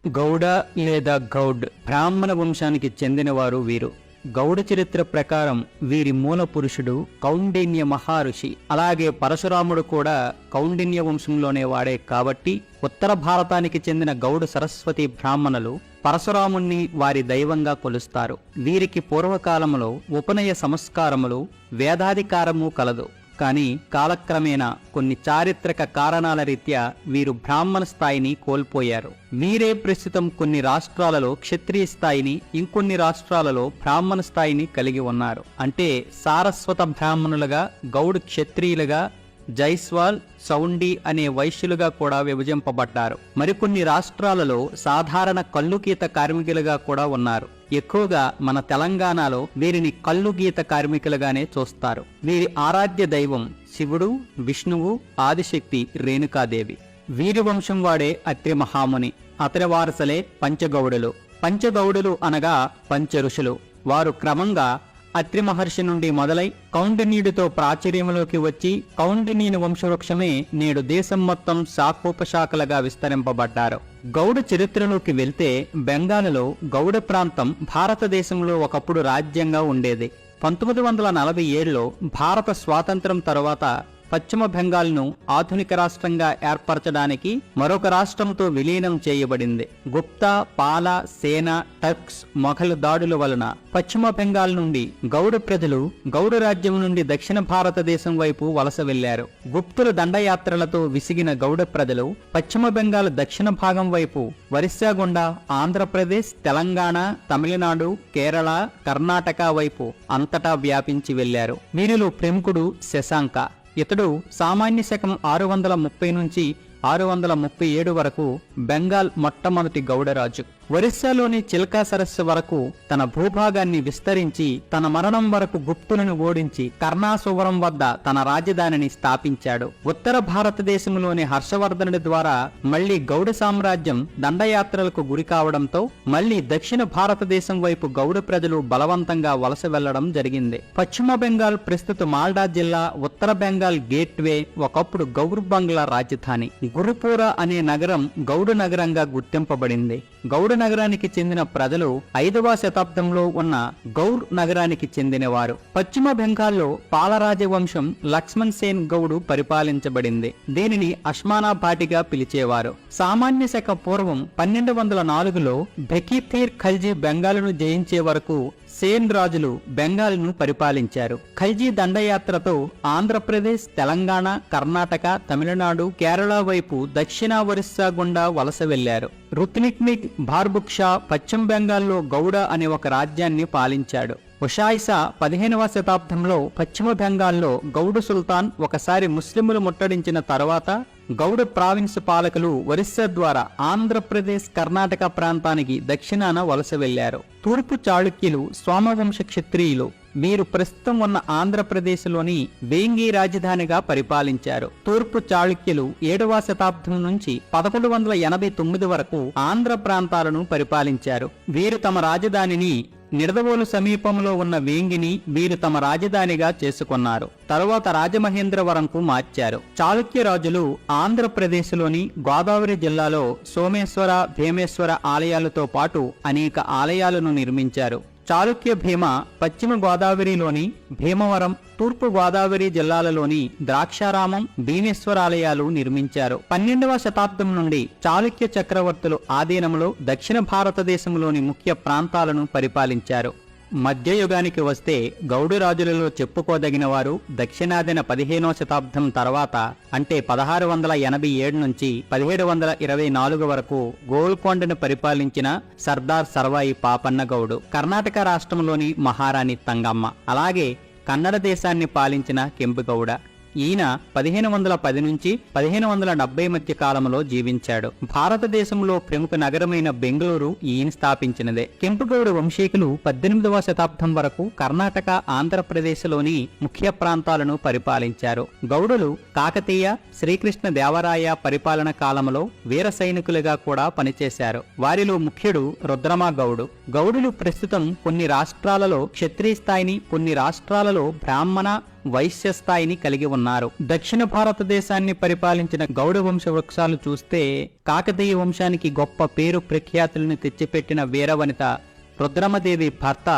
గౌడ లేదా గౌడ్ బ్రాహ్మణ వంశానికి చెందినవారు వీరు. గౌడ చరిత్ర ప్రకారం వీరి మూల పురుషుడు కౌండిన్య మహర్షి. అలాగే పరశురాముడు కూడా కౌండిన్య వంశంలోనే వాడే కాబట్టి ఉత్తర భారతానికి చెందిన గౌడ సరస్వతి బ్రాహ్మణులు పరశురాముణ్ణి వారి దైవంగా కొలుస్తారు. వీరికి పూర్వకాలంలో ఉపనయ సంస్కారములు వేదాధికారము కలదు. కానీ కాలక్రమేణా కొన్ని చారిత్రక కారణాల రీత్యా వీరు బ్రాహ్మణ స్థాయిని కోల్పోయారు. వీరే ప్రస్తుతం కొన్ని రాష్ట్రాలలో క్షత్రియ స్థాయిని, ఇంకొన్ని రాష్ట్రాలలో బ్రాహ్మణ స్థాయిని కలిగి ఉన్నారు. అంటే సారస్వత బ్రాహ్మణులుగా, గౌడ్ క్షత్రియులుగా, జైస్వాల్, సౌండి అనే వైశ్యులుగా కూడా విభజింపబడ్డారు. మరికొన్ని రాష్ట్రాలలో సాధారణ కల్లుగీత కార్మికులుగా కూడా ఉన్నారు. ఎక్కువగా మన తెలంగాణలో వీరిని కల్లుగీత కార్మికులుగానే చూస్తారు. వీరి ఆరాధ్య దైవం శివుడు, విష్ణువు, ఆదిశక్తి రేణుకాదేవి. వీరి వంశం వాడే అత్రి మహాముని. అతని వారసులే పంచగౌడులు. పంచగౌడులు అనగా పంచ ఋషులు. వారు క్రమంగా అత్రి మహర్షి నుండి మొదలై కౌండిన్యుడితో ప్రాచుర్యంలోకి వచ్చి కౌండిన్యుని వంశవృక్షమే నేడు దేశం మొత్తం శాఖోపశాఖలుగా విస్తరింపబడ్డారు. గౌడ చరిత్రలోకి వెళ్తే బెంగాల్లో గౌడ ప్రాంతం భారతదేశంలో ఒకప్పుడు రాజ్యంగా ఉండేది. 1947లో భారత స్వాతంత్రం తరువాత పశ్చిమ బెంగాల్ను ఆధునిక రాష్ట్రంగా ఏర్పరచడానికి మరొక రాష్ట్రంతో విలీనం చేయబడింది. గుప్తా, పాల, సేన, టర్క్స్, మొఘల్ దాడుల వలన పశ్చిమ బెంగాల్ నుండి గౌడ ప్రజలు గౌడ రాజ్యం నుండి దక్షిణ భారతదేశం వైపు వలస వెళ్లారు. గుప్తుల దండయాత్రలతో విసిగిన గౌడ ప్రజలు పశ్చిమ బెంగాల్ దక్షిణ భాగం వైపు ఒరిస్సా గుండా ఆంధ్రప్రదేశ్, తెలంగాణ, తమిళనాడు, కేరళ, కర్ణాటక వైపు అంతటా వ్యాపించి వెళ్లారు. వీరిలో ప్రముఖుడు శశాంక. ఇతడు సామాన్య శకం 630 నుంచి 637 వరకు బెంగాల్ మొట్టమొదటి గౌడరాజు. ఒరిస్సాలోని చిల్కా సరస్సు వరకు తన భూభాగాన్ని విస్తరించి తన మరణం వరకు గుప్తులను ఓడించి కర్ణాసువరం వద్ద తన రాజధానిని స్థాపించాడు. ఉత్తర భారతదేశంలోని హర్షవర్ధనుడి ద్వారా మళ్లీ గౌడ సామ్రాజ్యం దండయాత్రలకు గురి కావడంతో మళ్లీ దక్షిణ భారతదేశం వైపు గౌడ ప్రజలు బలవంతంగా వలస వెళ్లడం జరిగింది. పశ్చిమ బెంగాల్ ప్రస్తుత మాల్డా జిల్లా, ఉత్తర బెంగాల్ గేట్వే ఒకప్పుడు గౌర్ బంగ్లా రాజధాని. గురుపూర అనే నగరం గౌడ నగరంగా గుర్తింపబడింది. గౌడ నగరానికి చెందిన ప్రజలు 5వ శతాబ్దంలో ఉన్న గౌర్ నగరానికి చెందినవారు. పశ్చిమ బెంగాల్లో పాలరాజవంశం లక్ష్మణ్ సేన్ గౌడు పరిపాలించబడింది. దీనిని అశ్మానాబాటిగా పిలిచేవారు. సామాన్య శక పూర్వం 1204లో బెకీతీర్ ఖల్జీ బెంగాలును జయించే వరకు సేన్ రాజులు బెంగాల్ను పరిపాలించారు. ఖల్జీ దండయాత్రతో ఆంధ్రప్రదేశ్, తెలంగాణ, కర్ణాటక, తమిళనాడు, కేరళ వైపు దక్షిణ ఒరిస్సా గుండా వలస వెళ్లారు. రుత్నిక్నిక్ బార్బుక్షా పశ్చిమ బెంగాల్లో గౌడ అనే ఒక రాజ్యాన్ని పాలించాడు. ఉషాయిసా 15వ శతాబ్దంలో పశ్చిమ బెంగాల్లో గౌడ సుల్తాన్ ఒకసారి ముస్లింలు ముట్టడించిన తర్వాత గౌడ ప్రావిన్స్ పాలకులు ఒరిస్సా ద్వారా ఆంధ్రప్రదేశ్, కర్ణాటక ప్రాంతానికి దక్షిణాన వలస వెళ్లారు. తూర్పు చాళుక్యులు సోమవంశ క్షత్రియులు. వీరు ప్రస్తుతం ఉన్న ఆంధ్రప్రదేశ్లోని వేంగి రాజధానిగా పరిపాలించారు. తూర్పు చాళుక్యులు 7వ శతాబ్దం నుంచి 1189 వరకు ఆంధ్ర ప్రాంతాలను పరిపాలించారు. వీరు తమ రాజధానిని నిడదవోలు సమీపంలో ఉన్న వేంగిని వీరు తమ రాజధానిగా చేసుకున్నారు. తరువాత రాజమహేంద్రవరంకు మార్చారు. చాళుక్య రాజులు ఆంధ్రప్రదేశ్లోని గోదావరి జిల్లాలో సోమేశ్వర, భీమేశ్వర ఆలయాలతో పాటు అనేక ఆలయాలను నిర్మించారు. చాళుక్య భీమ పశ్చిమ గోదావరిలోని భీమవరం, తూర్పు గోదావరి జిల్లాలలోని ద్రాక్షారామం, భీమేశ్వరాలయాలు నిర్మించారు. 12వ శతాబ్దం నుండి చాళుక్య చక్రవర్తులు ఆధీనంలో దక్షిణ భారతదేశంలోని ముఖ్య ప్రాంతాలను పరిపాలించారు. మధ్యయుగానికి వస్తే గౌడు రాజులలో చెప్పుకోదగిన వారు దక్షిణాదిన 15వ శతాబ్దం తర్వాత అంటే 1687 నుంచి 1724 వరకు గోల్కొండను పరిపాలించిన సర్దార్ సర్వాయి పాపన్న గౌడు, కర్ణాటక రాష్ట్రంలోని మహారాణి తంగమ్మ, అలాగే కన్నడ దేశాన్ని పాలించిన కెంపుగౌడ. ఈయన 1510 నుంచి 1570 మధ్య కాలంలో జీవించాడు. భారతదేశంలో ప్రముఖ నగరమైన బెంగళూరు ఈయన స్థాపించినదే. కెంపుగౌడ వంశీకులు 18వ శతాబ్దం వరకు కర్ణాటక, ఆంధ్రప్రదేశ్లోని ముఖ్య ప్రాంతాలను పరిపాలించారు. గౌడులు కాకతీయ, శ్రీకృష్ణ దేవరాయ పరిపాలన కాలంలో వీర సైనికులుగా కూడా పనిచేశారు. వారిలో ముఖ్యుడు రుద్రమ గౌడు. గౌడులు ప్రస్తుతం కొన్ని రాష్ట్రాలలో క్షత్రియ స్థాయిని, కొన్ని రాష్ట్రాలలో బ్రాహ్మణ, వైశ్య స్థాయిని కలిగి ఉన్నారు. దక్షిణ భారతదేశాన్ని పరిపాలించిన గౌడ వంశ వృక్షాలు చూస్తే కాకతీయ వంశానికి గొప్ప పేరు ప్రఖ్యాతులను తెచ్చిపెట్టిన వీరవనిత రుద్రమదేవి భర్త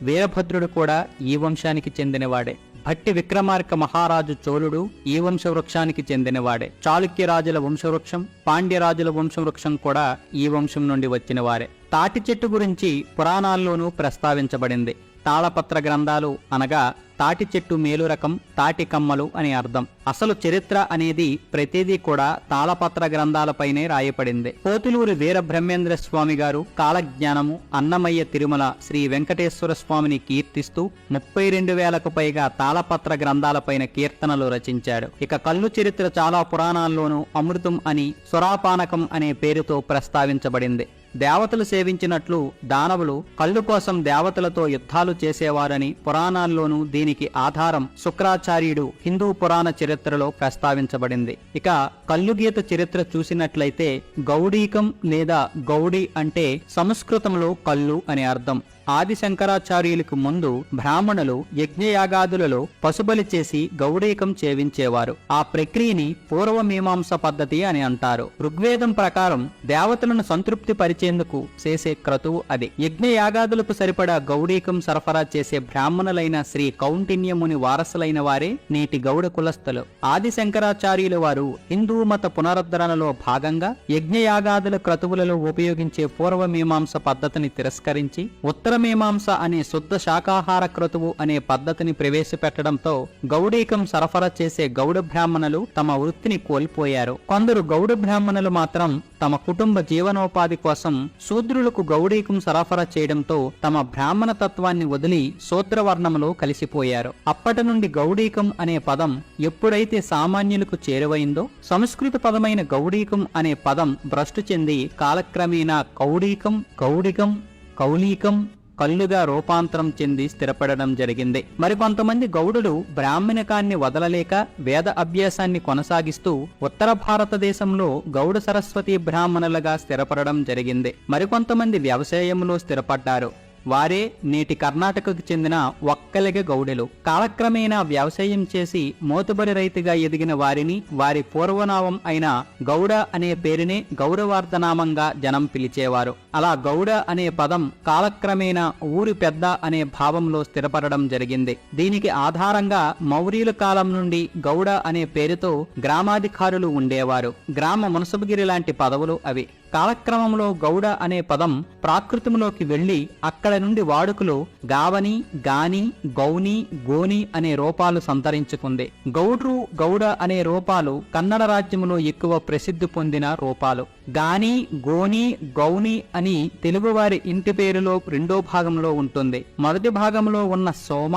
వీరభద్రుడు కూడా ఈ వంశానికి చెందినవాడే. భట్టి విక్రమార్క మహారాజు చోళుడు ఈ వంశవృక్షానికి చెందినవాడే. చాళుక్యరాజుల వంశవృక్షం, పాండ్యరాజుల వంశవృక్షం కూడా ఈ వంశం నుండి వచ్చినవారే. తాటి చెట్టు గురించి పురాణాల్లోనూ ప్రస్తావించబడింది. తాళపత్ర గ్రంథాలు అనగా తాటి చెట్టు మేలు రకం, తాటి కమ్మలు అని అర్థం. అసలు చరిత్ర అనేది ప్రతిదీ కూడా తాళపత్ర గ్రంథాలపైనే రాయపడింది. పోతులూరి వీర బ్రహ్మేంద్ర స్వామి గారు కాలజ్ఞానము, అన్నమయ్య తిరుమల శ్రీ వెంకటేశ్వర స్వామిని కీర్తిస్తూ 32,000కు పైగా తాళపత్ర గ్రంథాలపైన కీర్తనలు రచించాడు. ఇక కళ్ళు చరిత్ర చాలా పురాణాల్లోనూ అమృతం అని, సురాపానకం అనే పేరుతో ప్రస్తావించబడింది. దేవతలు సేవించినట్లు దానవులు కళ్ళు కోసం దేవతలతో యుద్ధాలు చేసేవారని పురాణాల్లోనూ దీనికి ఆధారం శుక్రాచార్యుడు హిందూ పురాణ చరిత్రలో ప్రస్తావించబడింది. ఇక కళ్ళు గీత చరిత్ర చూసినట్లయితే గౌడీకం లేదా గౌడి అంటే సంస్కృతంలో కళ్ళు అని అర్థం. ఆది శంకరాచార్యులకు ముందు బ్రాహ్మణులు యజ్ఞయాగాదులలో పశుబలి చేసి గౌడీకం చేవించేవారు. ఆ ప్రక్రియని పూర్వమీమాంస పద్ధతి అని అంటారు. ఋగ్వేదం ప్రకారం దేవతలను సంతృప్తి పరిచేందుకు చేసే క్రతువు అది. యజ్ఞయాగాదులకు సరిపడా గౌడీకం సరఫరా చేసే బ్రాహ్మణులైన శ్రీ కౌండిన్యముని వారసులైన వారే నేటి గౌడ కులస్థులు. ఆది శంకరాచార్యుల వారు హిందూ మత పునరుద్ధరణలో భాగంగా యజ్ఞయాగాదుల క్రతువులలో ఉపయోగించే పూర్వమీమాంస పద్ధతిని తిరస్కరించి ఉత్తరమీమాంస అనే శుద్ధ శాకాహార క్రతువు అనే పద్ధతిని ప్రవేశపెట్టడంతో గౌడీకం సరఫరా చేసే గౌడ బ్రాహ్మణులు తమ వృత్తిని కోల్పోయారు. కొందరు గౌడ బ్రాహ్మణులు మాత్రం తమ కుటుంబ జీవనోపాధి కోసం శూద్రులకు గౌడీకం సరఫరా చేయడంతో తమ బ్రాహ్మణ తత్వాన్ని వదిలి శూద్రవర్ణంలో కలిసిపోయారు. అప్పటి నుండి గౌడీకం అనే పదం ఎప్పుడైతే సామాన్యులకు చేరువైందో సంస్కృత పదమైన గౌడీకం అనే పదం భ్రష్టు చెంది కాలక్రమేణా కౌడీకం, గౌడికం, కౌలీకం, కల్లుగా రూపాంతరం చెంది స్థిరపడడం జరిగింది. మరికొంతమంది గౌడులు బ్రాహ్మణికాన్ని వదలలేక వేద అభ్యాసాన్ని కొనసాగిస్తూ ఉత్తర భారతదేశంలో గౌడ సరస్వతి బ్రాహ్మణులుగా స్థిరపడడం జరిగింది. మరికొంతమంది వ్యవసాయంలో స్థిరపడ్డారు. వారే నేటి కర్ణాటకకు చెందిన ఒక్కలిగ గౌడెలు. కాలక్రమేణా వ్యవసాయం చేసి మోతుబరి రైతుగా ఎదిగిన వారిని వారి పూర్వనామం అయిన గౌడ అనే పేరునే గౌరవార్థనామంగా జనం పిలిచేవారు. అలా గౌడ అనే పదం కాలక్రమేణా ఊరి పెద్ద అనే భావంలో స్థిరపడడం జరిగింది. దీనికి ఆధారంగా మౌర్యుల కాలం నుండి గౌడ అనే పేరుతో గ్రామాధికారులు ఉండేవారు. గ్రామ మునసబగిరి లాంటి పదవులు అవి. కాలక్రమంలో గౌడ అనే పదం ప్రాకృతంలోకి వెళ్లి అక్కడ నుండి వాడుకలో గావని, గాని, గౌని, గోని అనే రూపాలు సంతరించుకుంది. గౌడ్రు, గౌడ అనే రూపాలు కన్నడ రాజ్యంలో ఎక్కువ ప్రసిద్ధి పొందిన రూపాలు. గాని, గోని, గౌని అని తెలుగువారి ఇంటి పేరులో రెండో భాగంలో ఉంటుంది. మొదటి భాగంలో ఉన్న సోమ,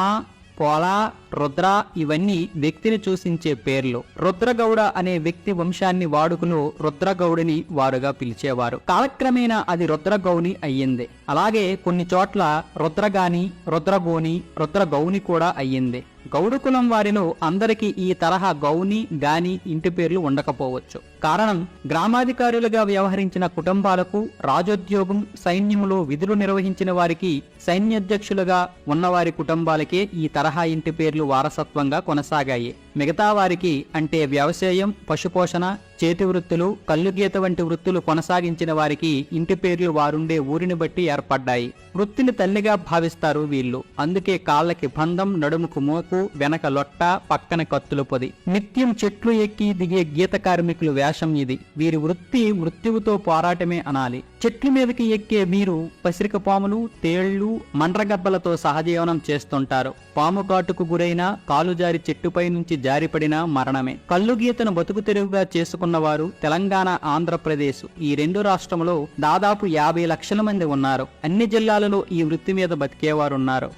పోల, రుద్ర ఇవన్నీ వ్యక్తిని సూచించే పేర్లు. రుద్రగౌడ అనే వ్యక్తి వంశాన్ని వాడుకలో రుద్రగౌడిని వారుగా పిలిచేవారు. కాలక్రమేణా అది రుద్రగౌని అయ్యింది. అలాగే కొన్ని చోట్ల రుద్రగాని, రుద్రగోని, రుద్రగౌని కూడా అయ్యింది. గౌడ కులం వారిలో అందరికీ ఈ తరహా గౌని, గాని ఇంటి పేర్లు ఉండకపోవచ్చు. కారణం గ్రామాధికారులుగా వ్యవహరించిన కుటుంబాలకు రాజోద్యోగం, సైన్యంలో విధులు నిర్వహించిన వారికి, సైన్యాధ్యక్షులుగా ఉన్నవారి కుటుంబాలకే ఈ తరహా ఇంటి పేర్లు వారసత్వంగా కొనసాగాయి. మిగతా వారికి అంటే వ్యవసాయం, పశుపోషణ, చేతి వృత్తులు, కల్లుగీత వంటి వృత్తులు కొనసాగించిన వారికి ఇంటి పేర్లు వారుండే ఊరిని బట్టి ఏర్పడ్డాయి. వృత్తిని తల్లిగా భావిస్తారు వీళ్ళు. అందుకే కాళ్ళకి బంధం, నడుముకు మోకు, వెనక లొట్ట, పక్కన కత్తుల పొది. నిత్యం చెట్లు ఎక్కి దిగే గీత కార్మికులు వేషం ఇది. వీరి వృత్తి మృత్యువుతో పోరాటమే అనాలి. చెట్ల మీదకి ఎక్కే వీరు పసిరిక పాములు, తేళ్లు, మండ్రగబ్బలతో సహజీవనం చేస్తుంటారు. పాము కాటుకు గురైన, కాలు జారి చెట్టుపై నుంచి జారిపడిన మరణమే. కల్లు గీతను బతుకు తెరువుగా చేసుకున్నవారు తెలంగాణ, ఆంధ్రప్రదేశ్ ఈ రెండు రాష్ట్రంలో దాదాపు 50 లక్షల మంది ఉన్నారు. అన్ని జిల్లాలలో ఈ వృత్తి మీద బతికేవారున్నారు.